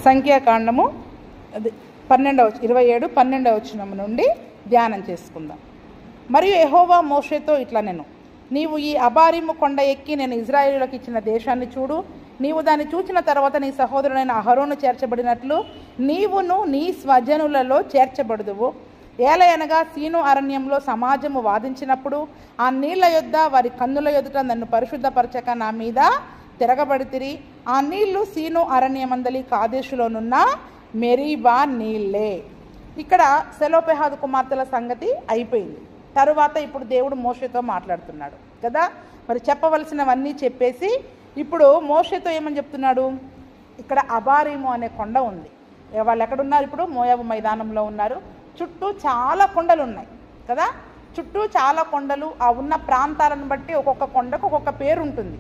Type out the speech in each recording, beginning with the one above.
సంఖ్యాకాండము 27 వచనము నుండి ధ్యానం చేసుకుందాం. మరియు యెహోవా మోషేతో ఇట్లా నేను, నీవు ఈ అబారీము కొండ ఎక్కి నేను ఇజ్రాయేలులకు ఇచ్చిన దేశాన్ని చూడు. నీవు దాన్ని చూచిన తర్వాత నీ సహోదరుడైన అహరోను చేర్చబడినట్లు నీవును నీ స్వజనులలో చేర్చబడుదువు. ఏలయనగా సీను అరణ్యంలో సమాజము వాదించినప్పుడు ఆ నీళ్ల యొద్ద వారి కన్నుల ఎదుట నన్ను పరిశుద్ధపరచక నా మీద తిరగబడితిరి. ఆ నీళ్లు సీను అరణ్యమందలి కాదేశులోనున్న మెరీబా నీళ్ళే. ఇక్కడ సెలోపెహాదు కుమార్తెల సంగతి అయిపోయింది. తరువాత ఇప్పుడు దేవుడు మోషేతో మాట్లాడుతున్నాడు కదా. మరి చెప్పవలసినవన్నీ చెప్పేసి ఇప్పుడు మోషేతో ఏమని చెప్తున్నాడు, ఇక్కడ అబారీము అనే కొండ ఉంది. వాళ్ళు ఎక్కడున్నారు? ఇప్పుడు మోయాబు మైదానంలో ఉన్నారు. చుట్టూ చాలా కొండలు ఉన్నాయి కదా. చుట్టూ చాలా కొండలు, ఆ ఉన్న ప్రాంతాలను బట్టి ఒక్కొక్క కొండకు ఒక్కొక్క పేరు ఉంటుంది.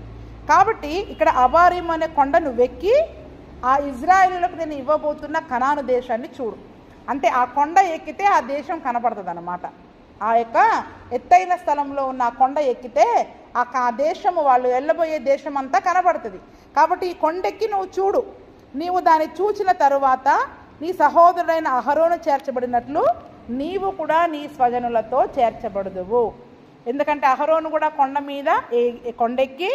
కాబట్టి ఇక్కడ అబారీము అనే కొండ నువ్వెక్కి ఆ ఇజ్రాయేలులకు నేను ఇవ్వబోతున్న కనాను దేశాన్ని చూడు. అంటే ఆ కొండ ఎక్కితే ఆ దేశం కనపడుతుంది అన్నమాట. ఆ యొక్క ఎత్తైన స్థలంలో ఉన్న ఆ కొండ ఎక్కితే ఆ దేశము, వాళ్ళు వెళ్ళబోయే దేశం అంతా కనపడుతుంది. కాబట్టి ఈ కొండెక్కి నువ్వు చూడు. నీవు దాన్ని చూచిన తరువాత నీ సహోదరుడైన అహరోను చేర్చబడినట్లు నీవు కూడా నీ స్వజనులతో చేర్చబడుదువు. ఎందుకంటే అహరోను కూడా కొండ మీద కొండెక్కి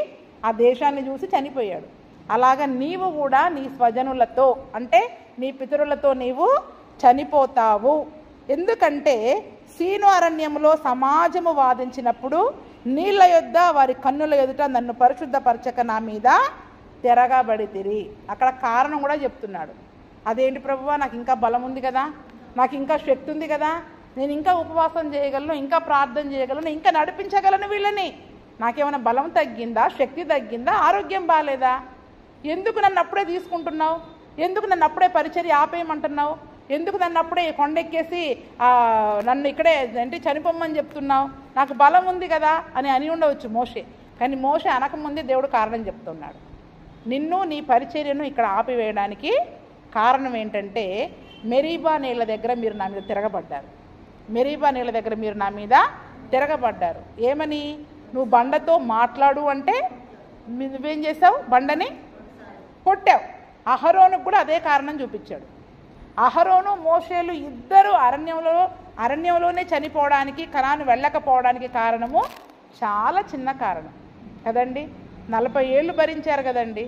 ఆ దేశాన్ని చూసి చనిపోయాడు. అలాగా నీవు కూడా నీ స్వజనులతో, అంటే నీ పితరులతో నీవు చనిపోతావు. ఎందుకంటే సీను అరణ్యంలో సమాజము వాదించినప్పుడు నీళ్ల యొద్ద వారి కన్నుల ఎదుట నన్ను పరిశుద్ధపరచక నా మీద తిరగబడితిరి. అక్కడ కారణం కూడా చెప్తున్నాడు. అదేంటి ప్రభువా, నాకు ఇంకా బలం ఉంది కదా, నాకు ఇంకా శక్తి ఉంది కదా, నేను ఇంకా ఉపవాసం చేయగలను, ఇంకా ప్రార్థన చేయగలను, ఇంకా నడిపించగలను వీళ్ళని. నాకేమైనా బలం తగ్గిందా, శక్తి తగ్గిందా, ఆరోగ్యం బాగాలేదా? ఎందుకు నన్ను అప్పుడే తీసుకుంటున్నావు? ఎందుకు నన్ను అప్పుడే పరిచర్య ఆపేయమంటున్నావు? ఎందుకు నన్ను అప్పుడే కొండెక్కేసి నన్ను ఇక్కడే అంటే చనిపోమ్మని చెప్తున్నావు? నాకు బలం ఉంది కదా అని ఉండవచ్చు మోషే. కానీ మోషే అనకముందే దేవుడు కారణం చెప్తున్నాడు. నిన్ను నీ పరిచర్యను ఇక్కడ ఆపివేయడానికి కారణం ఏంటంటే, మెరీబా నీళ్ళ దగ్గర మీరు నా మీద తిరగబడ్డారు. మెరీబా నీళ్ళ దగ్గర మీరు నా మీద తిరగబడ్డారు. ఏమని? నువ్వు బండతో మాట్లాడు అంటే నువ్వేం చేసావు? బండని కొట్టావు. అహరోనుకు కూడా అదే కారణం చూపించాడు. అహరోను మోషేలు ఇద్దరు అరణ్యంలోనే చనిపోవడానికి, కనాను వెళ్ళకపోవడానికి కారణము చాలా చిన్న కారణం కదండి. 40 ఏళ్ళు భరించారు కదండి.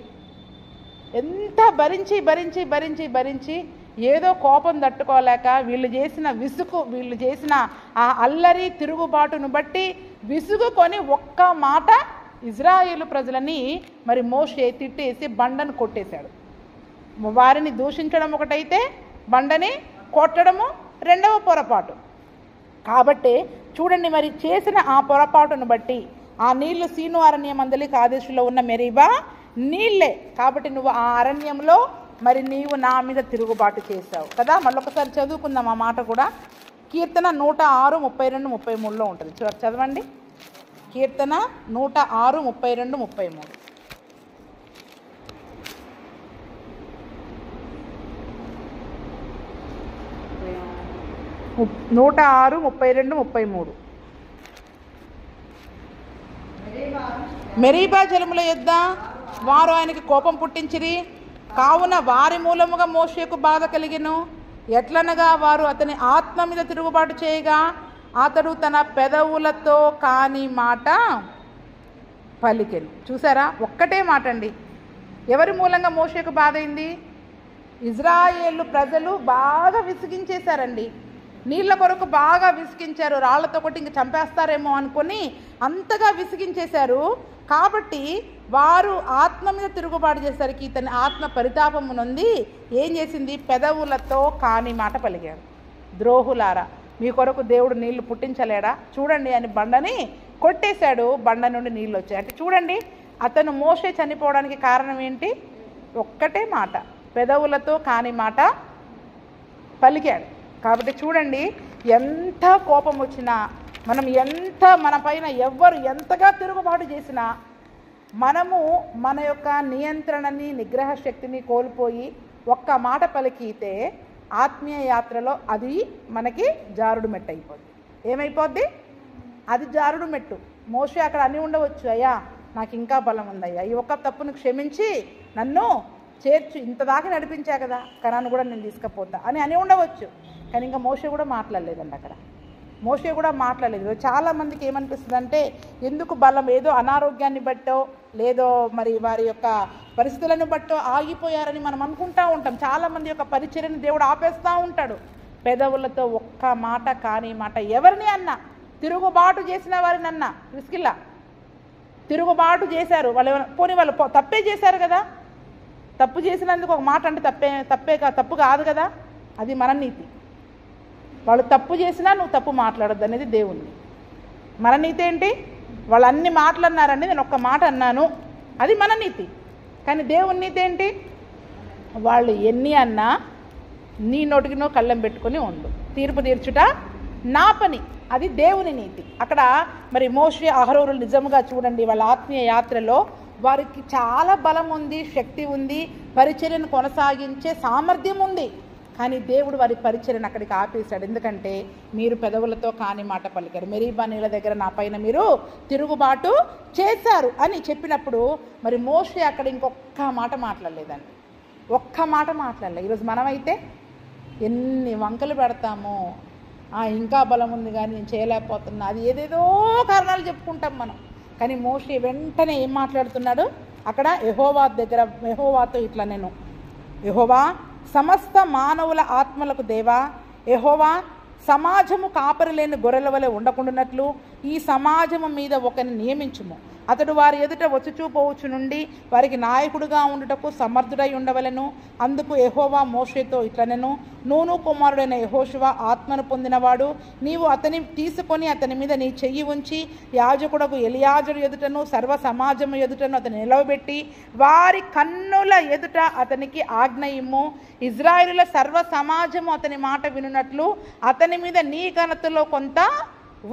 ఎంత భరించి భరించి భరించి భరించి ఏదో కోపం తట్టుకోలేక వీళ్ళు చేసిన విసుగు, వీళ్ళు చేసిన ఆ అల్లరి తిరుగుబాటును బట్టి విసుగుకొని ఒక్క మాట ఇజ్రాయేలు ప్రజలని మరి మోషే తిట్టేసి బండను కొట్టేశాడు. వారిని దూషించడం ఒకటైతే బండని కొట్టడము రెండవ పొరపాటు. కాబట్టి చూడండి, మరి చేసిన ఆ పొరపాటును బట్టి ఆ నీళ్లు సీను అరణ్యమందలి కాదేశులో ఉన్న మెరీబా నీళ్ళే. కాబట్టి నువ్వు ఆ అరణ్యంలో మరి నీవు నా మీద తిరుగుబాటు చేశావు కదా. మళ్ళొకసారి చదువుకుందాం ఆ మాట కూడా. కీర్తన 106, 32, 33లో ఉంటుంది. చదవండి. కీర్తన 106, 32, 33. 106, 32, 33. మెరీబా జలముల యొద్ద వారు ఆయనకి కోపం పుట్టించిరి. కావున వారి మూలముగా మోషేకు బాధ కలిగెను. ఎట్లనగా వారు అతని ఆత్మ మీద తిరుగుబాటు చేయగా అతడు తన పెదవులతో కాని మాట పలికెను. చూసారా, ఒక్కటే మాట అండి. ఎవరి మూలంగా మోషేకు బాధ అయింది? ఇజ్రాయేలు ప్రజలు బాగా విసిగించేశారండి. నీళ్ళ కొరకు బాగా విసిగించారు. రాళ్లతో కొట్టి ఇంక చంపేస్తారేమో అనుకొని అంతగా విసిగించేశారు. కాబట్టి వారు ఆత్మ మీద తిరుగుబాటు చేసరికి ఇతని ఆత్మ పరితాపము నొంది ఏం చేసింది? పెదవులతో కాని మాట పలిగాడు. ద్రోహులారా, మీ కొరకు దేవుడు నీళ్లు పుట్టించలేడా? చూడండి అని బండని కొట్టేశాడు. బండ నుండి నీళ్ళు వచ్చాయి. అంటే చూడండి, అతను మోషే చనిపోవడానికి కారణం ఏంటి? ఒక్కటే మాట, పెదవులతో కాని మాట పలికాడు. కాబట్టి చూడండి, ఎంత కోపం వచ్చినా, మనం ఎంత మన పైన ఎవ్వరు ఎంతగా తిరుగుబాటు చేసినా మనము మన యొక్క నియంత్రణని, నిగ్రహ శక్తిని కోల్పోయి ఒక్క మాట పలికితే ఆత్మీయ యాత్రలో అది మనకి జారుడు మెట్టు అయిపోద్ది. ఏమైపోద్ది? అది జారుడు మెట్టు. మోషే అక్కడ అన్నీ ఉండవచ్చు, అయ్యా నాకు ఇంకా బలం ఉందయ్యా, ఈ ఒక్క తప్పును క్షమించి నన్ను చేర్చు, ఇంత దాకా నడిపించా కదా, కనాను కూడా నేను తీసుకుపోతా అని ఉండవచ్చు. కానీ ఇంకా మోషే కూడా మాట్లాడలేదండి. అక్కడ మోషే కూడా మాట్లాడలేదు. చాలామందికి ఏమనిపిస్తుంది అంటే ఎందుకు బలం, ఏదో అనారోగ్యాన్ని బట్టో లేదో మరి వారి యొక్క పరిస్థితులను బట్టో ఆగిపోయారని మనం అనుకుంటూ ఉంటాం. చాలామంది యొక్క పరిచర్యని దేవుడు ఆపేస్తూ ఉంటాడు. పెదవులతో ఒక్క మాట కాని మాట ఎవరిని అన్నా, తిరుగుబాటు చేసిన వారిని అన్నా, ప్రిస్కిల్లా తిరుగుబాటు చేశారు వాళ్ళు, పోనీ వాళ్ళు తప్పే చేశారు కదా, తప్పు చేసినందుకు ఒక మాట అంటే తప్పు కాదు కదా, అది మన నీతి. వాళ్ళు తప్పు చేసినా నువ్వు తప్పు మాట్లాడొద్దు అనేది దేవుణ్ణి. మన నీతి ఏంటి? వాళ్ళు అన్ని మాటలు అన్నారండి, నేను ఒక్క మాట అన్నాను, అది మన నీతి. కానీ దేవుని నీతి ఏంటి? వాళ్ళు ఎన్ని అన్నా నీ నోటికినో కళ్ళెం పెట్టుకొని ఉండు, తీర్పు తీర్చుట నా పని, అది దేవుని నీతి. అక్కడ మరి మోషే అహరోనులు నిజంగా చూడండి, వాళ్ళ ఆత్మీయ యాత్రలో వారికి చాలా బలం ఉంది, శక్తి ఉంది, పరిచర్యను కొనసాగించే సామర్థ్యం ఉంది. కానీ దేవుడు వారి పరిచర్యను అక్కడికి ఆపేశాడు. ఎందుకంటే మీరు పెదవులతో కాని మాట పలికారు, మెరీబా నీళ్ళ దగ్గర నా పైన మీరు తిరుగుబాటు చేశారు అని చెప్పినప్పుడు మరి మోషే అక్కడ ఇంకొక్క మాట మాట్లాడలేదండి, ఒక్క మాట మాట్లాడలేదు. ఈరోజు మనమైతే ఎన్ని వంకలు పెడతామో, ఇంకా బలం ఉంది కానీ నేను చేయలేకపోతున్నా, అది ఏదేదో కారణాలు చెప్పుకుంటాం మనం. కానీ మోషే వెంటనే ఏం మాట్లాడుతున్నాడు అక్కడ? యెహోవాతో ఇట్లా నేను, యెహోవా సమస్త మానవుల ఆత్మలకు దేవా, యెహోవా సమాజము కాపరి లేని గొర్రెల వలె ఉండకుండానట్లు ఈ సమాజము మీద ఒకరిని నియమించుము. అతడు వారి ఎదుట వచ్చుచూపోవచ్చు నుండి వారికి నాయకుడిగా ఉండుటకు సమర్థుడై ఉండవలెను. అందుకు యెహోవా మోషేతో ఇట్లనెను, నూను కుమారుడైన యెహోషువ ఆత్మను పొందినవాడు, నీవు అతని తీసుకొని అతని మీద నీ చెయ్యి ఉంచి యాజకుడకు ఎలియాజరు ఎదుటను సర్వ సమాజము ఎదుటను అతని నిలవబెట్టి వారి కన్నుల ఎదుట అతనికి ఆజ్ఞ ఇమ్ము. ఇజ్రాయేలుల సర్వ సమాజము అతని మాట వినున్నట్లు అతని మీద నీ ఘనతలో కొంత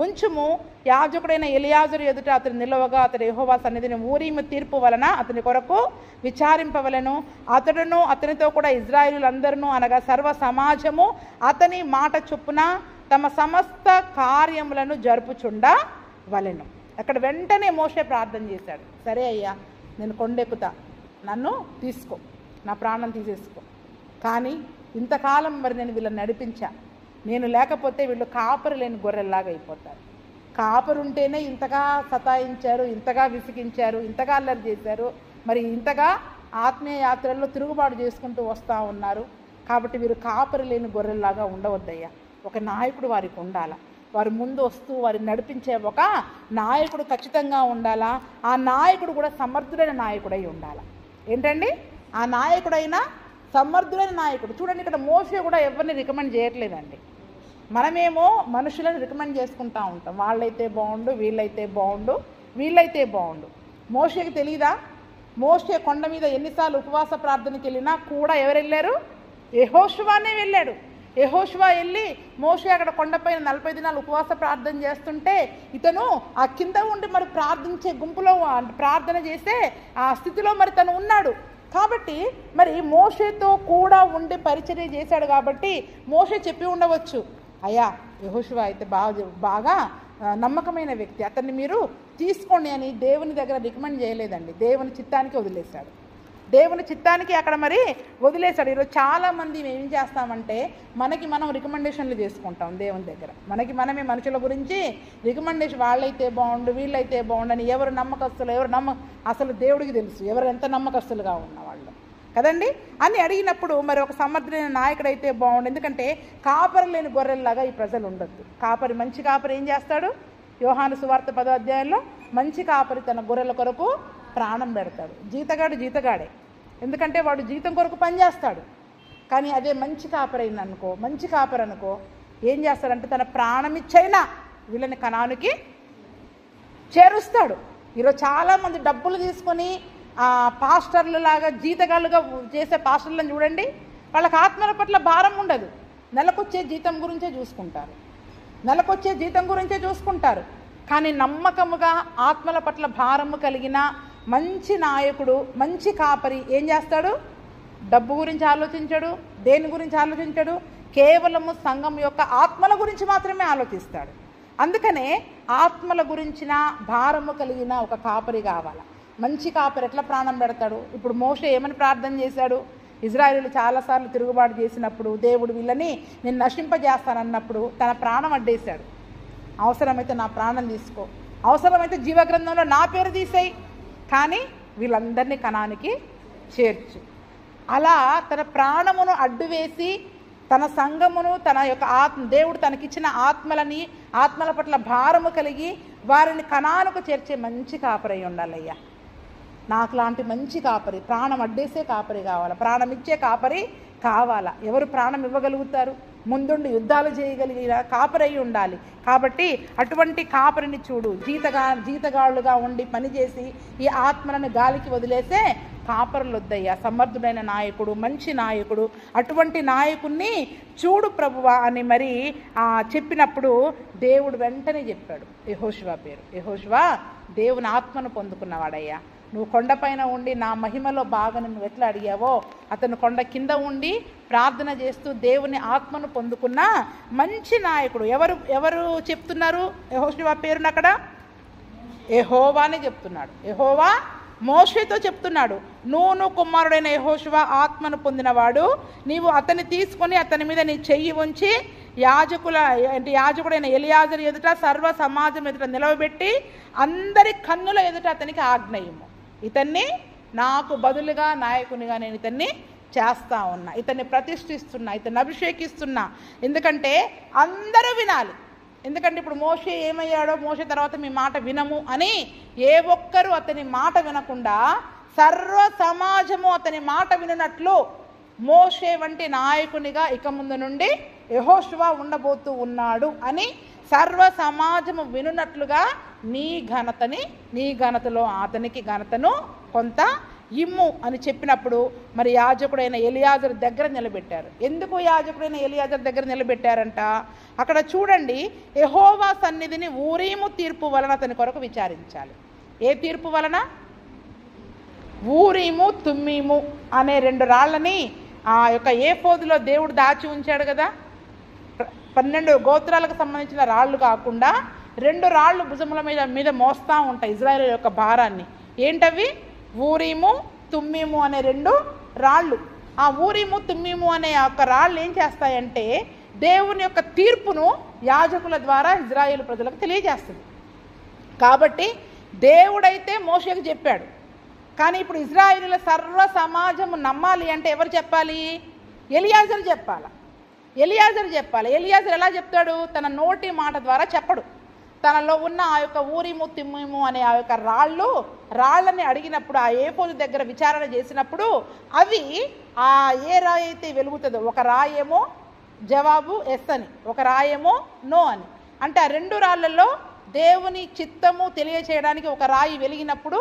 ఉంచుము. యాజకుడైన ఎలియాజరు ఎదుట అతను నిలవగా అతడు యెహోవా సన్నిధిని ఊరీము తీర్పు వలన అతని కొరకు విచారింపవలెను. అతడును అతనితో కూడా ఇజ్రాయేలులందరూ అనగా సర్వ సమాజము అతని మాట చొప్పున తమ సమస్త కార్యములను జరుపుచుండవలెను. అక్కడ వెంటనే మోషే ప్రార్థన చేశాడు, సరే అయ్యా నేను కొండెక్కుతా, నన్ను తీసుకో, నా ప్రాణం తీసేసుకో, కానీ ఇంతకాలం మరి నేను వీళ్ళని నడిపించా, నేను లేకపోతే వీళ్ళు కాపరి లేని గొర్రెల్లాగా అయిపోతారు. కాపరు ఉంటేనే ఇంతగా సతాయించారు, ఇంతగా విసిగించారు, ఇంతగా అల్లరి చేశారు, మరి ఇంతగా ఆత్మీయ యాత్రల్లో తిరుగుబాటు చేసుకుంటూ వస్తూ ఉన్నారు. కాబట్టి వీరు కాపరి లేని గొర్రెల్లాగా ఉండవద్దయ్యా, ఒక నాయకుడు వారికి ఉండాలా, వారి ముందు వస్తూ వారిని నడిపించే ఒక నాయకుడు ఖచ్చితంగా ఉండాలా. ఆ నాయకుడు కూడా సమర్థుడైన నాయకుడై ఉండాలా. ఏంటండి? ఆ నాయకుడైనా సమర్థుడైన నాయకుడు. చూడండి, ఇక్కడ మోషే కూడా ఎవరిని రికమెండ్ చేయట్లేదండి. మనమేమో మనుషులను రికమెండ్ చేసుకుంటూ ఉంటాం, వాళ్ళైతే బాగుండు, వీళ్ళైతే బాగుండు, వీళ్ళైతే బాగుండు. మోషేకి తెలీదా? మోషే కొండ మీద ఎన్నిసార్లు ఉపవాస ప్రార్థనకి వెళ్ళినా కూడా ఎవరు వెళ్ళారు? యెహోషువానే వెళ్ళాడు. యెహోషువా వెళ్ళి మోషే అక్కడ కొండపైన 40 దినాలు ఉపవాస ప్రార్థన చేస్తుంటే ఇతను ఆ కింద ఉండి మరి ప్రార్థించే గుంపులో ప్రార్థన చేసే ఆ స్థితిలో మరి తను ఉన్నాడు. కాబట్టి మరి మోషేతో కూడా ఉండి పరిచర్య చేశాడు. కాబట్టి మోషే చెప్పి ఉండవచ్చు, అయ్యా యెహోషువ అయితే బాగా నమ్మకమైన వ్యక్తి, అతన్ని మీరు తీసుకోండి అని దేవుని దగ్గర రికమెండ్ చేయలేదండి. దేవుని చిత్తానికి వదిలేశాడు. దేవుని చిత్తానికి అక్కడ మరి వదిలేశాడు. ఈరోజు చాలామంది మేము ఏం చేస్తామంటే మనం రికమెండేషన్లు చేసుకుంటాం దేవుని దగ్గర. మనమే మనుషుల గురించి రికమెండేషన్, వాళ్ళైతే బాగుండు, వీళ్ళైతే బాగుండు అని. ఎవరు నమ్మకస్తులు, అసలు దేవుడికి తెలుసు ఎవరు ఎంత నమ్మకస్తులుగా ఉన్నవాళ్ళు కదండి అని అడిగినప్పుడు మరి ఒక సమర్థుడైన నాయకుడు అయితే బాగుండు. ఎందుకంటే కాపరి లేని గొర్రెల్లాగా ఈ ప్రజలు ఉండొద్దు. మంచి కాపరి ఏం చేస్తాడు? యోహాను సువార్త 10వ అధ్యాయంలో మంచి కాపరి తన గొర్రెల కొరకు ప్రాణం పెడతాడు. జీతగాడే, ఎందుకంటే వాడు జీతం కొరకు పనిచేస్తాడు. కానీ అదే మంచి కాపరి అయిందనుకో, మంచి కాపరి అనుకో ఏం చేస్తాడంటే తన ప్రాణం ఇచ్చైనా వీళ్ళని కనానుకి చేరుస్తాడు. ఈరోజు చాలామంది డబ్బులు తీసుకొని పాస్టర్లు లాగా జీతగాళ్ళుగా చేసే పాస్టర్లను చూడండి, వాళ్ళకి ఆత్మల పట్ల భారం ఉండదు. నెలకొచ్చే జీతం గురించే చూసుకుంటారు. కానీ నమ్మకముగా ఆత్మల పట్ల భారము కలిగిన మంచి నాయకుడు, మంచి కాపరి ఏం చేస్తాడు? డబ్బు గురించి ఆలోచించడు, దేని గురించి ఆలోచించడు, కేవలము సంఘం యొక్క ఆత్మల గురించి మాత్రమే ఆలోచిస్తాడు. అందుకనే ఆత్మల గురించిన భారము కలిగిన ఒక కాపరి కావాలి. మంచి కాపరి ఎట్లా ప్రాణం పెడతాడు? ఇప్పుడు మోషే ఏమని ప్రార్థన చేశాడు? ఇజ్రాయేలీలు చాలాసార్లు తిరుగుబాటు చేసినప్పుడు దేవుడు వీళ్ళని నేను నశింపజేస్తానన్నప్పుడు తన ప్రాణం అడ్డేశాడు. అవసరమైతే నా ప్రాణం తీసుకో, అవసరమైతే జీవగ్రంథంలో నా పేరు తీసేయి, కానీ వీళ్ళందరినీ కనానికి చేర్చు. అలా తన ప్రాణమును అడ్డువేసి తన సంఘమును తన యొక్క దేవుడు తనకిచ్చిన ఆత్మల పట్ల భారము కలిగి వారిని కనానుకు చేర్చే మంచి కాపరి ఉండాలయ్యా. నాకు లాంటి మంచి కాపరి, ప్రాణం అడ్డేసే కాపరి కావాలా, ప్రాణం ఇచ్చే కాపరి కావాలా. ఎవరు ప్రాణం ఇవ్వగలుగుతారు? ముందుండి యుద్ధాలు చేయగలిగిన కాపరి ఉండాలి. కాబట్టి అటువంటి కాపరిని చూడు. జీతగాళ్ళుగా ఉండి పనిచేసి ఈ ఆత్మలను గాలికి వదిలేసే కాపరులు వద్దయ్యా. సమర్థుడైన నాయకుడు, మంచి నాయకుడు, అటువంటి నాయకుడిని చూడు ప్రభువా అని మరి చెప్పినప్పుడు దేవుడు వెంటనే చెప్పాడు యెహోషువ పేరు. యెహోషువ దేవుని ఆత్మను పొందుకున్నవాడయ్యా. నువ్వు కొండపైన ఉండి నా మహిమలో బాగా నువ్వు ఎట్లా అడిగావో అతను కొండ కింద ఉండి ప్రార్థన చేస్తూ దేవుని ఆత్మను పొందుకున్న మంచి నాయకుడు. ఎవరు చెప్తున్నారు యెహోషువ పేరును అక్కడ? యెహోవానే చెప్తున్నాడు. యెహోవా మోషేతో చెప్తున్నాడు, నూను కుమారుడైన యెహోషువ ఆత్మను పొందినవాడు, నీవు అతన్ని తీసుకొని అతని మీద నీ చెయ్యి ఉంచి యాజకుడైన ఎలియాజరు ఎదుట సర్వ సమాజం ఎదుట నిలవబెట్టి అందరి కన్నుల ఎదుట అతనికి ఆజ్ఞయము. ఇతన్ని నాకు బదులుగా నాయకునిగా నేను ఇతన్ని చేస్తా ఉన్నా, ఇతన్ని ప్రతిష్ఠిస్తున్నా, ఇతన్ని అభిషేకిస్తున్నా. ఎందుకంటే అందరూ వినాలి. ఎందుకంటే ఇప్పుడు మోషే ఏమయ్యాడో, మోషే తర్వాత మీ మాట వినము అని ఏ ఒక్కరూ అతని మాట వినకుండా సర్వ సమాజము అతని మాట వినట్లు మోషే వంటి నాయకునిగా ఇక ముందు నుండి యెహోషువ ఉండబోతూ ఉన్నాడు అని సర్వ సమాజము వినున్నట్లుగా నీ ఘనతలో అతనికి ఘనతను కొంత ఇమ్ము అని చెప్పినప్పుడు మరి యాజకుడైన ఎలియాజరు దగ్గర నిలబెట్టారు. ఎందుకు యాజకుడైన ఎలియాజరు దగ్గర నిలబెట్టారంట? అక్కడ చూడండి, యెహోవా సన్నిధిని ఊరీము తీర్పు వలన అతని కొరకు విచారించాలి. ఏ తీర్పు వలన? ఊరీము తుమ్మీము అనే 2 రాళ్ళని ఆ యొక్క ఏఫోదులో దేవుడు దాచి ఉంచాడు కదా. 12 గోత్రాలకు సంబంధించిన రాళ్ళు కాకుండా 2 రాళ్ళు భుజముల మీద మోస్తూ ఉంటాయి ఇజ్రాయేలు యొక్క భారాన్ని. ఏంటవి? ఊరీము తుమ్మీము అనే 2 రాళ్ళు. ఆ ఊరీము తుమ్మీము అనే యొక్క రాళ్ళు ఏం చేస్తాయంటే దేవుని యొక్క తీర్పును యాజకుల ద్వారా ఇజ్రాయేలు ప్రజలకు తెలియజేస్తుంది. కాబట్టి దేవుడైతే మోషేకు చెప్పాడు, కానీ ఇప్పుడు ఇజ్రాయేలుల సర్వ సమాజము నమ్మాలి అంటే ఎవరు చెప్పాలి? ఎలియాజరు చెప్పాలి. ఎలియాజరు ఎలా చెప్తాడు? తన నోటి మాట ద్వారా చెప్పడు. తనలో ఉన్న ఆ యొక్క ఊరీము తిమ్మీము అనే ఆ యొక్క రాళ్ళని అడిగినప్పుడు ఆ ఏఫోదు దగ్గర విచారణ చేసినప్పుడు అవి ఏ రాయి అయితే వెలుగుతుందో, ఒక రాయేమో జవాబు ఎస్ అని, ఒక రాయేమో నో అని. అంటే ఆ 2 రాళ్లలో దేవుని చిత్తము తెలియచేయడానికి ఒక రాయి వెలిగినప్పుడు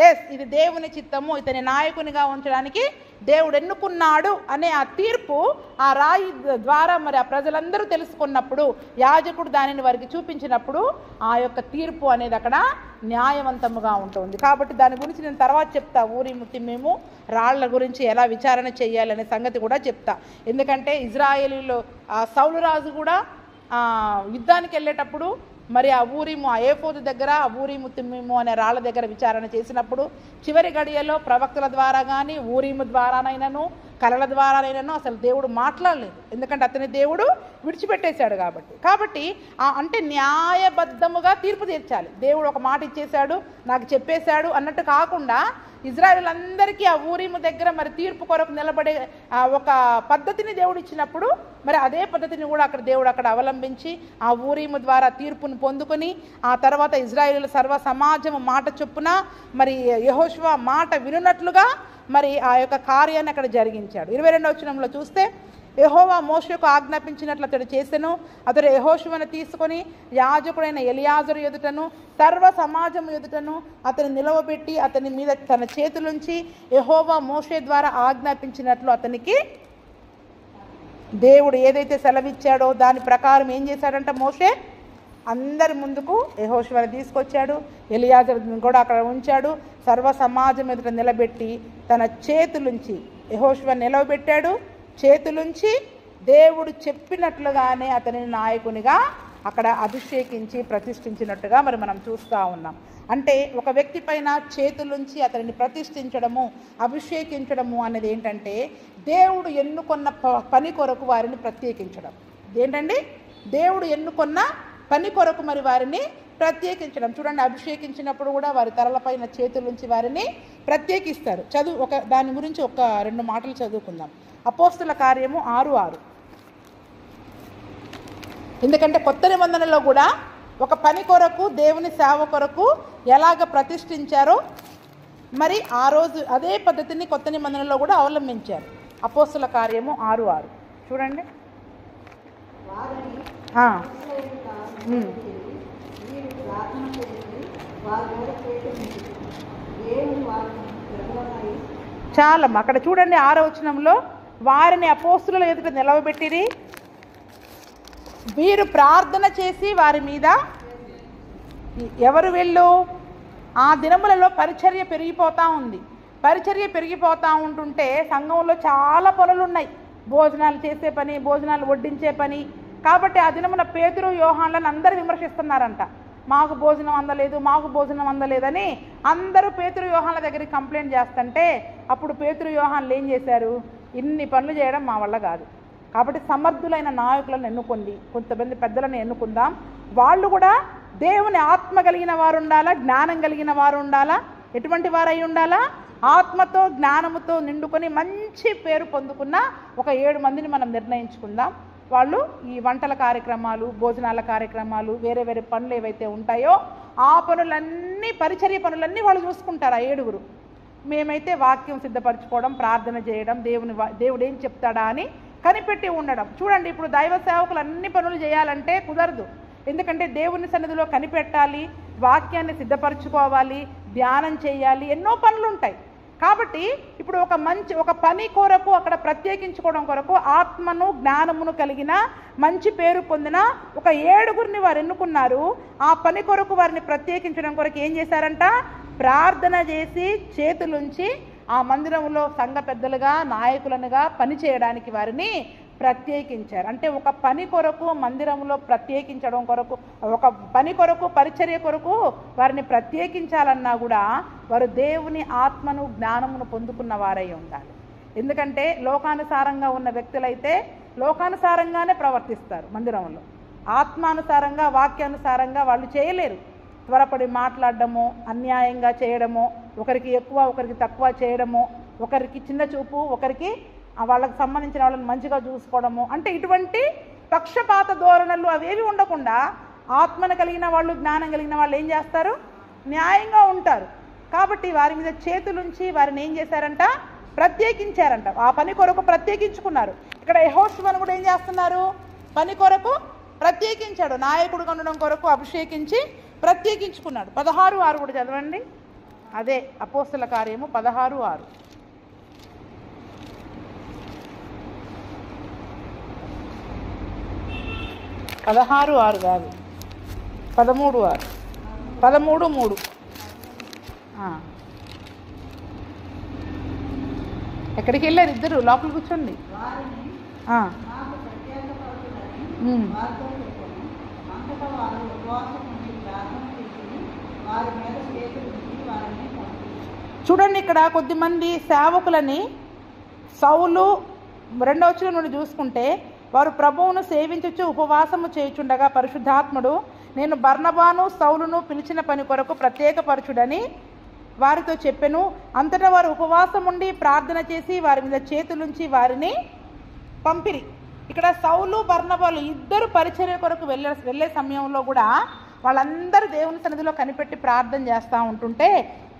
ఎస్ ఇది దేవుని చిత్తము, ఇతని నాయకునిగా ఉంచడానికి దేవుడు ఎన్నుకున్నాడు అనే ఆ తీర్పు ఆ రాయి ద్వారా మరి ఆ ప్రజలందరూ తెలుసుకున్నప్పుడు యాజకుడు దానిని వారికి చూపించినప్పుడు ఆ యొక్క తీర్పు అనేది అక్కడ న్యాయవంతముగా ఉంటుంది. కాబట్టి దాని గురించి నేను తర్వాత చెప్తా. ఊరీము తిమ్మీము రాళ్ల గురించి ఎలా విచారణ చేయాలనే సంగతి కూడా చెప్తా. ఎందుకంటే ఇజ్రాయేలీలో సౌలు రాజు కూడా యుద్ధానికి వెళ్ళేటప్పుడు మరి ఆ ఏఫోదు దగ్గర ఆ ఊరీము తిమ్మీము అనే రాళ్ళ దగ్గర విచారణ చేసినప్పుడు చివరి గడియలో ప్రవక్తల ద్వారా కానీ ఊరీము ద్వారానైనాను కలల ద్వారానైనాను అసలు దేవుడు మాట్లాడలేదు. ఎందుకంటే అతని దేవుడు విడిచిపెట్టేశాడు. కాబట్టి అంటే న్యాయబద్ధముగా తీర్పు తీర్చాలి. దేవుడు ఒక మాట ఇచ్చేశాడు, నాకు చెప్పేశాడు అన్నట్టు కాకుండా ఇజ్రాయేలులందరికీ ఆ ఊరీము దగ్గర మరి తీర్పు కొరకు నిలబడే ఒక పద్ధతిని దేవుడు ఇచ్చినప్పుడు మరి అదే పద్ధతిని కూడా దేవుడు అక్కడ అవలంబించి ఆ ఊరీము ద్వారా తీర్పును పొందుకొని ఆ తర్వాత ఇజ్రాయేలు సర్వ సమాజము మాట చొప్పున మరి యెహోషువ మాట వినున్నట్లుగా మరి ఆ యొక్క కార్యాన్ని అక్కడ జరిగించాడు. 22వ వచనంలో చూస్తే యెహోవా మోషేకు ఆజ్ఞాపించినట్లు అతడు చేసెను. అతడు యెహోషువను తీసుకొని యాజకుడైన ఎలియాజరు ఎదుటను సర్వ సమాజం ఎదుటను అతని నిలవబెట్టి అతని మీద తన చేతులుంచి యెహోవా మోషే ద్వారా ఆజ్ఞాపించినట్లు అతనికి దేవుడు ఏదైతే సెలవిచ్చాడో దాని ప్రకారం ఏం చేశాడంట? మోషే అందరి ముందుకు యెహోషువను తీసుకొచ్చాడు, ఎలియాజరు కూడా అక్కడ ఉంచాడు. సర్వ సమాజం ఎదుట నిలబెట్టి తన చేతులుంచి యెహోషువను నిలవబెట్టాడు. చేతులుంచి దేవుడు చెప్పినట్లుగానే అతనిని నాయకునిగా అక్కడ అభిషేకించి ప్రతిష్ఠించినట్టుగా మరి మనం చూస్తూ ఉన్నాం. అంటే ఒక వ్యక్తి పైన చేతులుంచి అతనిని ప్రతిష్ఠించడము, అభిషేకించడము అనేది ఏంటంటే దేవుడు ఎన్నుకొన్న పని కొరకు వారిని ప్రత్యేకించడం. ఏంటండి? దేవుడు ఎన్నుకొన్న పని కొరకు మరి వారిని ప్రత్యేకించడం. చూడండి, అభిషేకించినప్పుడు కూడా వారి తలలపైన చేతులుంచి వారిని ప్రత్యేకిస్తారు. దాని గురించి ఒక 2 మాటలు చదువుకుందాం. అపోస్తుల కార్యము 6:6. ఎందుకంటే కొత్త నిబంధనలో కూడా ఒక పని కొరకు, దేవుని సేవ కొరకు ఎలాగ ప్రతిష్ఠించారో మరి ఆ రోజు అదే పద్ధతిని కొత్త నిబంధనలో కూడా అవలంబించారు. అపోస్తుల కార్యము 6:6 చూడండి. చాలమ్మ, అక్కడ చూడండి 6వ వచనంలో వారిని అపోస్తుల ఎదుట నిలవబెట్టిరి, వీరు ప్రార్థన చేసి వారి మీద. ఎవరు వీళ్ళు? ఆ దినములలో పరిచర్య పెరిగిపోతూ ఉంది. పరిచర్య పెరిగిపోతూ ఉంటుంటే సంఘంలో చాలా పనులు ఉన్నాయి. భోజనాలు చేసే పని, భోజనాలు వడ్డించే పని. కాబట్టి ఆ దినమున పేతురు యోహాన్లను అందరూ విమర్శిస్తున్నారంట. మాకు భోజనం అందలేదు, మాకు భోజనం అందలేదని అందరూ పేతురు యోహాన్ల దగ్గరికి కంప్లైంట్ చేస్తుంటే అప్పుడు పేతురు యోహాన్లు ఏం చేశారు? ఇన్ని పనులు చేయడం మా వల్ల కాదు, కాబట్టి సమర్థులైన నాయకులను ఎన్నుకుంది, కొంతమంది పెద్దలను ఎన్నుకుందాం. వాళ్ళు కూడా దేవుని ఆత్మ కలిగిన వారు ఉండాలా, జ్ఞానం కలిగిన వారు ఉండాలా. ఎటువంటి వారు అయి ఉండాలా? ఆత్మతో జ్ఞానముతో నిండుకొని మంచి పేరు పొందుకున్న ఒక 7 మందిని మనం నిర్ణయించుకుందాం. వాళ్ళు ఈ వంటల కార్యక్రమాలు, భోజనాల కార్యక్రమాలు, వేరే వేరే పనులు ఏవైతే ఉంటాయో ఆ పనులన్నీ, పరిచర్య పనులన్నీ వాళ్ళు చూసుకుంటారు. ఆ 7గురు. మేమైతే వాక్యం సిద్ధపరచుకోవడం, ప్రార్థన చేయడం, దేవుడు ఏం చెప్తాడా అని కనిపెట్టి ఉండడం. చూడండి, ఇప్పుడు దైవ సేవకులు అన్ని పనులు చేయాలంటే కుదరదు. ఎందుకంటే దేవుని సన్నిధిలో కనిపెట్టాలి, వాక్యాన్ని సిద్ధపరచుకోవాలి, ధ్యానం చేయాలి, ఎన్నో పనులు ఉంటాయి. కాబట్టి ఇప్పుడు ఒక పని కొరకు అక్కడ ప్రత్యేకించుకోవడం కొరకు ఆత్మను జ్ఞానమును కలిగిన మంచి పేరు పొందిన ఒక 7గురిని వారు ఎన్నుకున్నారు. ఆ పని కొరకు వారిని ప్రత్యేకించడం కొరకు ఏం చేశారంట? ప్రార్థన చేసి చేతులుంచి ఆ మందిరంలో సంఘ పెద్దలుగా, నాయకులనుగా పని చేయడానికి వారిని ప్రత్యేకించారు. అంటే ఒక పని కొరకు మందిరంలో ప్రత్యేకించడం కొరకు, ఒక పని కొరకు, పరిచర్య కొరకు వారిని ప్రత్యేకించాలన్నా కూడా వారు దేవుని ఆత్మను, జ్ఞానమును పొందుకున్న వారై ఉండాలి. ఎందుకంటే లోకానుసారంగా ఉన్న వ్యక్తులైతే లోకానుసారంగానే ప్రవర్తిస్తారు. మందిరంలో ఆత్మానుసారంగా, వాక్యానుసారంగా వాళ్ళు చేయలేరు. త్వరపడి మాట్లాడడము, అన్యాయంగా చేయడము, ఒకరికి ఎక్కువ ఒకరికి తక్కువ చేయడము, ఒకరికి చిన్న చూపు, ఒకరికి వాళ్ళకి సంబంధించిన వాళ్ళని మంచిగా చూసుకోవడము, అంటే ఇటువంటి పక్షపాత ధోరణులు అవేవి ఉండకుండా ఆత్మను కలిగిన వాళ్ళు, జ్ఞానం కలిగిన వాళ్ళు ఏం చేస్తారు? న్యాయంగా ఉంటారు. కాబట్టి వారి మీద చేతులుంచి వారిని ఏం చేశారంట? ప్రత్యేకించారంట. ఆ పని కొరకు ప్రత్యేకించుకున్నారు. ఇక్కడ యెహోషువను కూడా ఏం చేస్తున్నారు? పని కొరకు ప్రత్యేకించాడు. నాయకుడుగా ఉండడం కొరకు అభిషేకించి ప్రత్యేకించుకున్నాడు. 16:6 కూడా చదవండి. అదే అపోస్తల కార్యము 16:6. 16:6 కాదు, 13:6, 13:3. ఎక్కడికి వెళ్ళారు ఇద్దరు? లోపల కూర్చోండి. చూడండి, ఇక్కడ కొద్దిమంది సేవకులని సౌలు 2వ వచనం నుండి చూసుకుంటే, వారు ప్రభువును సేవించుచు ఉపవాసము చేయుచుండగా పరిశుద్ధాత్ముడు నేను బర్నబాను సౌలును పిలిచిన పని కొరకు ప్రత్యేకపరచుడని వారితో చెప్పెను. అంతటా వారు ఉపవాసం ఉండి ప్రార్థన చేసి వారి మీద చేతులుంచి వారిని పంపిరి. ఇక్కడ సౌలు, బర్నబాలు ఇద్దరు పరిచర్య కొరకు వెళ్ళే సమయంలో కూడా వాళ్ళందరూ దేవుని సన్నిధిలో కనిపెట్టి ప్రార్థన చేస్తూ ఉంటుంటే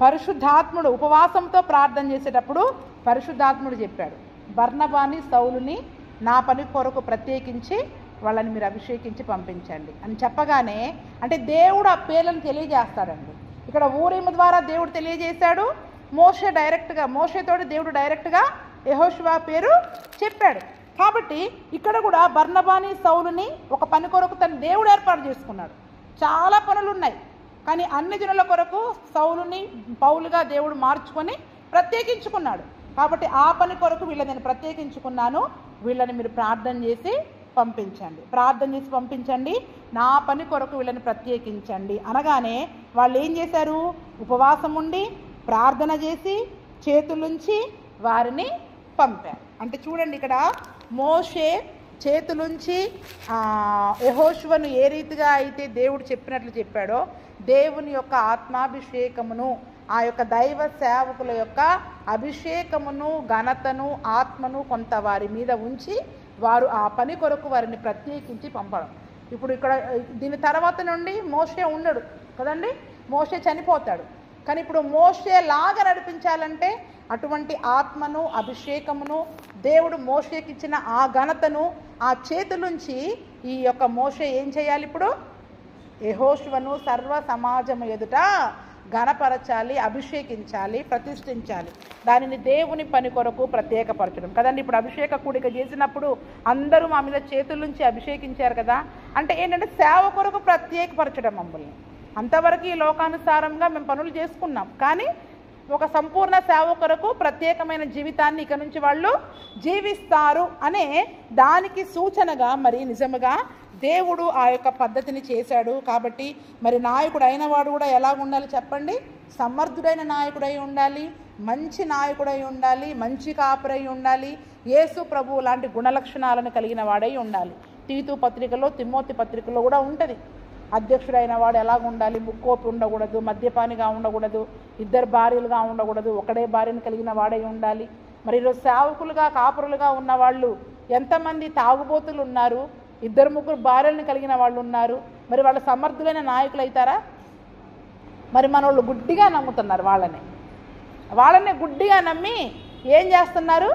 పరిశుద్ధాత్ముడు ఉపవాసంతో ప్రార్థన చేసేటప్పుడు పరిశుద్ధాత్ముడు చెప్పాడు, బర్నబాని సౌలుని నా పని కొరకు ప్రత్యేకించి వాళ్ళని మీరు అభిషేకించి పంపించండి అని చెప్పగానే, అంటే దేవుడు ఆ పేర్లను తెలియజేస్తాడండి. ఇక్కడ ఊరీము ద్వారా దేవుడు తెలియజేశాడు, మోషేతోటి దేవుడు డైరెక్ట్గా యెహోషువ పేరు చెప్పాడు. కాబట్టి ఇక్కడ కూడా బర్నబాని సౌలుని ఒక పని కొరకు తన దేవుడు ఏర్పాటు చేసుకున్నాడు. చాలా పనులు ఉన్నాయి, కానీ అన్ని జనుల కొరకు సౌలుని పౌలుగా దేవుడు మార్చుకొని ప్రత్యేకించుకున్నాడు. కాబట్టి ఆ పని కొరకు వీళ్ళని నేను ప్రత్యేకించుకున్నాను, వీళ్ళని మీరు ప్రార్థన చేసి పంపించండి. నా పని కొరకు వీళ్ళని ప్రత్యేకించండి అనగానే వాళ్ళు ఏం చేశారు? ఉపవాసం ఉండి ప్రార్థన చేసి చేతులుంచి వారిని పంపారు. అంటే చూడండి, ఇక్కడ మోషే చేతులుంచి యెహోషువను ఏ రీతిగా అయితే దేవుడు చెప్పినట్లు చెప్పాడో, దేవుని యొక్క ఆత్మాభిషేకమును, ఆ యొక్క దైవ సేవకుల యొక్క అభిషేకమును, ఘనతను, ఆత్మను కొంత వారి మీద ఉంచి వారు ఆ పని కొరకు వారిని ప్రత్యేకించి పంపడం. ఇప్పుడు ఇక్కడ దీని తర్వాత నుండి మోషే ఉండడు కదండి, మోషే చనిపోతాడు. కానీ ఇప్పుడు మోషే లాగా నడిపించాలంటే అటువంటి ఆత్మను, అభిషేకమును, దేవుడు మోషేకి ఇచ్చిన ఆ ఘనతను ఆ చేతులుంచి ఈ యొక్క మోషే ఏం చేయాలి? ఇప్పుడు యెహోషువను సర్వ సమాజము ఎదుట ఘనపరచాలి, అభిషేకించాలి, ప్రతిష్ఠించాలి. దానిని దేవుని పని కొరకు ప్రత్యేకపరచడం కదండి. ఇప్పుడు అభిషేక కూడిక చేసినప్పుడు అందరూ మా మీద చేతులుంచి అభిషేకించారు కదా. అంటే ఏంటంటే సేవ కొరకు ప్రత్యేకపరచడం మమ్మల్ని. అంతవరకు ఈ లోకానుసారంగా మేము పనులు చేసుకున్నాం, కానీ ఒక సంపూర్ణ సేవ కొరకు ప్రత్యేకమైన జీవితాన్ని ఇక నుంచి వాళ్ళు జీవిస్తారు అనే దానికి సూచనగా మరి నిజముగా దేవుడు ఆ యొక్క పద్ధతిని చేశాడు. కాబట్టి మరి నాయకుడు అయిన వాడు కూడా ఎలా ఉండాలి చెప్పండి? సమర్థుడైన నాయకుడై ఉండాలి, మంచి నాయకుడై ఉండాలి, మంచి కాపురై ఉండాలి, యేసు ప్రభువు లాంటి గుణలక్షణాలను కలిగిన వాడై ఉండాలి. తీతు పత్రికలో, తిమోతి పత్రికలో కూడా ఉంటుంది. అధ్యక్షుడైన వాడు ఎలాగ ఉండాలి? ముక్కోపి ఉండకూడదు, మద్యపానిగా ఉండకూడదు, ఇద్దరు భార్యలుగా ఉండకూడదు, ఒకడే భార్యను కలిగిన వాడై ఉండాలి. మరి ఈరోజు సేవకులుగా, కాపురులుగా ఉన్నవాళ్ళు ఎంతమంది తాగుబోతులు ఉన్నారు, ఇద్దరు ముగ్గురు భార్యలను కలిగిన వాళ్ళు ఉన్నారు. మరి వాళ్ళు సమర్థులైన నాయకులు అవుతారా? మరి మన వాళ్ళు గుడ్డిగా నమ్ముతున్నారు, వాళ్ళనే గుడ్డిగా నమ్మి ఏం చేస్తున్నారు?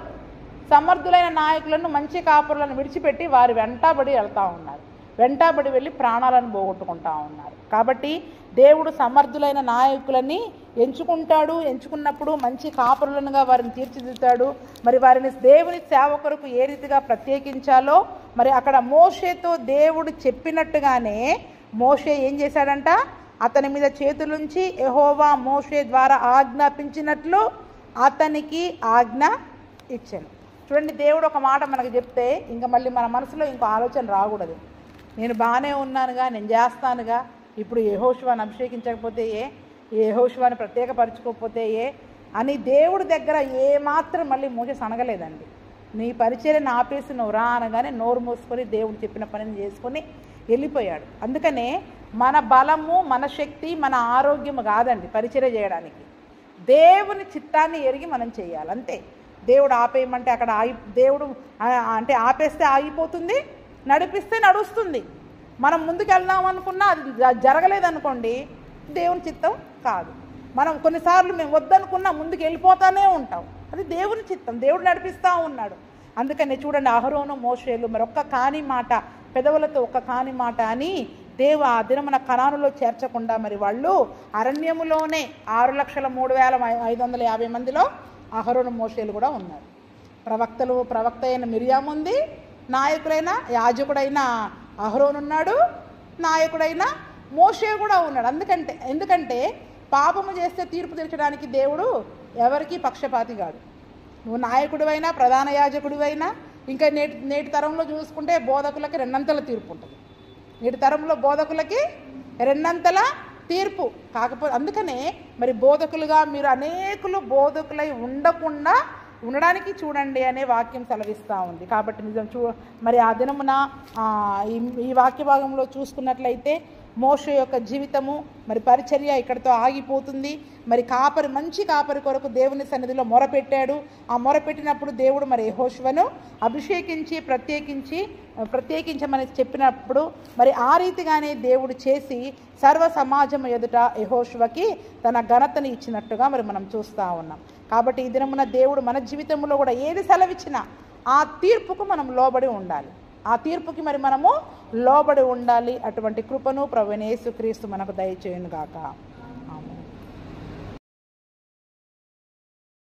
సమర్థులైన నాయకులను, మంచి కాపురులను విడిచిపెట్టి వారి వెంటబడి వెళ్తూ ఉన్నారు, వెంటబడి వెళ్ళి ప్రాణాలను పోగొట్టుకుంటూ ఉన్నారు. కాబట్టి దేవుడు సమర్థులైన నాయకులని ఎంచుకుంటాడు. ఎంచుకున్నప్పుడు మంచి కాపురులనుగా వారిని తీర్చిదిద్దుతాడు. మరి వారిని దేవుని సేవ కొరకు ఏ రీతిగా ప్రత్యేకించాలో మరి అక్కడ మోషేతో దేవుడు చెప్పినట్టుగానే మోషే ఏం చేశాడంట? అతని మీద చేతులుంచి యెహోవా మోషే ద్వారా ఆజ్ఞాపించినట్లు అతనికి ఆజ్ఞ ఇచ్చాను. చూడండి, దేవుడు ఒక మాట మనకు చెప్తే ఇంకా మళ్ళీ మన మనసులో ఇంకో ఆలోచన రాకూడదు. నేను బాగానే ఉన్నానుగా, నేను చేస్తానుగా, ఇప్పుడు యెహోషువను అభిషేకించకపోతే యెహోషువను ప్రత్యేకపరచుకోకపోతే అని దేవుడి దగ్గర ఏమాత్రం మళ్ళీ మోషే సనగలేదండి. నీ పరిచర్యను ఆపేసి నువ్వు రా అనగానే నోరు మూసుకొని దేవుడు చెప్పిన పనిని చేసుకొని వెళ్ళిపోయాడు. అందుకనే మన బలము, మన శక్తి, మన ఆరోగ్యము కాదండి పరిచర్య చేయడానికి. దేవుని చిత్తాన్ని ఎరిగి మనం చేయాలి అంతే. దేవుడు ఆపేయమంటే అక్కడ దేవుడు అంటే ఆపేస్తే ఆగిపోతుంది, నడిపిస్తే నడుస్తుంది. మనం ముందుకు వెళ్దాం అనుకున్నా అది జరగలేదనుకోండి, దేవుని చిత్తం కాదు. మనం కొన్నిసార్లు మేము వద్దనుకున్నా ముందుకు వెళ్ళిపోతానే ఉంటాం, అది దేవుని చిత్తం, దేవుడు నడిపిస్తూ ఉన్నాడు. అందుకని చూడండి, అహరోను మోషేలు మరొక్క కాని మాట, పెదవులతో ఒక్క కాని మాట అని ఆ దినమున కనానులో చేర్చకుండా మరి వాళ్ళు అరణ్యములోనే 6,03,550 మందిలో అహరోను మోషేలు కూడా ఉన్నారు. ప్రవక్త అయిన మిరియాము ఉంది, నాయకుడైన యాజకుడైన అహరోను ఉన్నాడు, నాయకుడైన మోషే కూడా ఉన్నాడు. ఎందుకంటే పాపము చేస్తే తీర్పు తీర్చడానికి దేవుడు ఎవరికి పక్షపాతి కాదు. నువ్వు నాయకుడివైనా, ప్రధాన యాజకుడివైనా, ఇంకా నేటి తరంలో చూసుకుంటే బోధకులకి 2 తీర్పు ఉంటుంది. నేటి తరంలో బోధకులకి 2 తీర్పు. కాకపోతే అందుకనే మరి బోధకులుగా మీరు అనేకులు బోధకులై ఉండడానికి చూడండి అనే వాక్యం సెలవిస్తూ ఉంది. కాబట్టి నిజం మరి ఆ దినమున ఈ వాక్య భాగంలో చూసుకున్నట్లయితే మోషే యొక్క జీవితము మరి పరిచర్య ఇక్కడితో ఆగిపోతుంది. మరి మంచి కాపరి కొరకు దేవుని సన్నిధిలో మొరపెట్టాడు. ఆ మొరపెట్టినప్పుడు దేవుడు మరి యెహోషువను అభిషేకించి ప్రత్యేకించమని చెప్పినప్పుడు మరి ఆ రీతిగానే దేవుడు చేసి సర్వ సమాజం ఎదుట యెహోషువకి తన ఘనతను ఇచ్చినట్టుగా మరి మనం చూస్తూ ఉన్నాం. కాబట్టి ఈ దినమున దేవుడు మన జీవితంలో కూడా ఏది సెలవిచ్చినా ఆ తీర్పుకు మనం లోబడి ఉండాలి. ఆ తీర్పుకి మరి మనము లోబడి ఉండాలి. అటువంటి కృపను ప్రభువైన యేసుక్రీస్తు మనకు దయచేయును గాక.